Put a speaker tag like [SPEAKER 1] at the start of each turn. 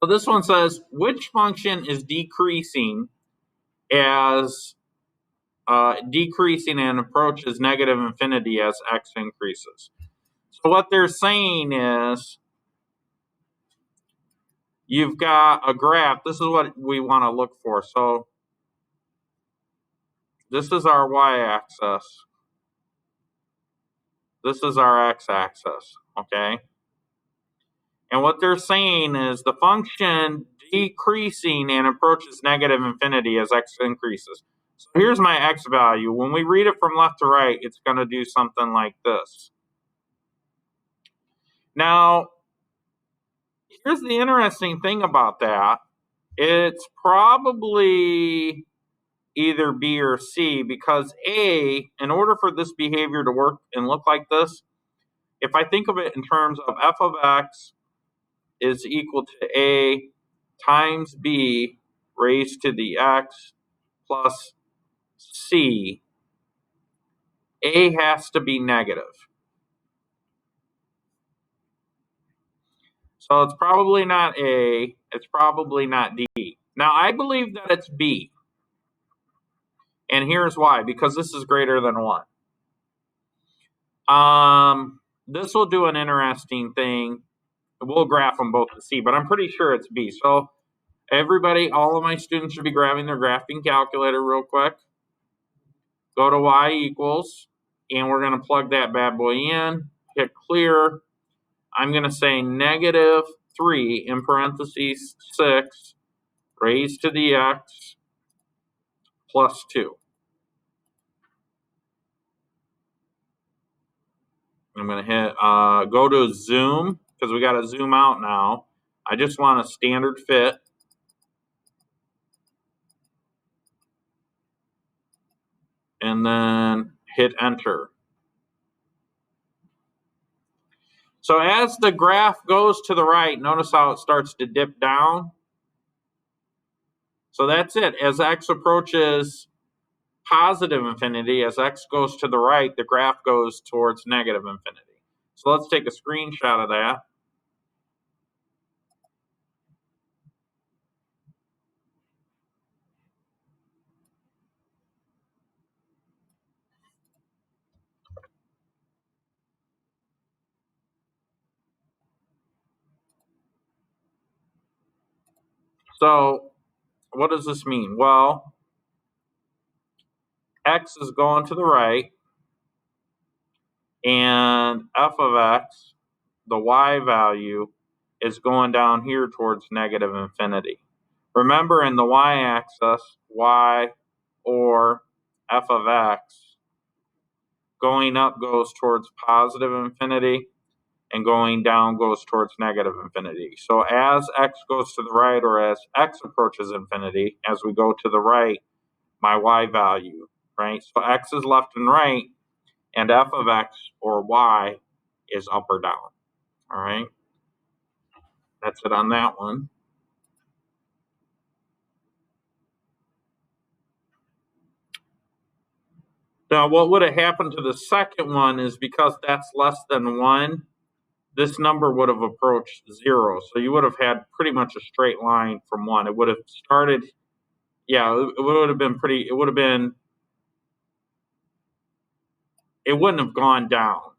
[SPEAKER 1] So this one says, which function is decreasing as decreasing and approaches negative infinity as x increases? So what they're saying is you've got a graph. This is what we want to look for. So this is our y-axis. This is our x-axis, okay? And what they're saying is the function decreasing and approaches negative infinity as x increases. So here's my x value. When we read it from left to right, it's going to do something like this. Now, here's the interesting thing about that. It's probably either B or C, because A, in order for this behavior to work and look like this, if I think of it in terms of f of x is equal to A times B raised to the x plus C, A has to be negative. So it's probably not A, it's probably not D. Now I believe that it's B. And here's why, because this is greater than 1. This will do an interesting thing. We'll graph them both to see, but I'm pretty sure it's B. So everybody, all of my students should be grabbing their graphing calculator real quick. Go to y equals, and we're going to plug that bad boy in, hit clear. I'm going to say negative 3 in parentheses 6 raised to the x plus 2. I'm going to hit go to zoom, because we got to zoom out now. I just want a standard fit. And then hit enter. So as the graph goes to the right, notice how it starts to dip down. So that's it. As x approaches positive infinity, as x goes to the right, the graph goes towards negative infinity. So let's take a screenshot of that. So what does this mean? Well, x is going to the right, and f of x, the y value, is going down here towards negative infinity. Remember, in the y-axis, y or f of x, going up goes towards positive infinity, and going down goes towards negative infinity. So as x goes to the right, or as x approaches infinity, as we go to the right, my y value, right? So x is left and right, and f of x, or y, is up or down, all right? That's it on that one. Now, what would have happened to the second one is, because that's less than 1, this number would have approached 0. So you would have had pretty much a straight line from 1. It would have started, yeah, it would have been pretty, it wouldn't have gone down.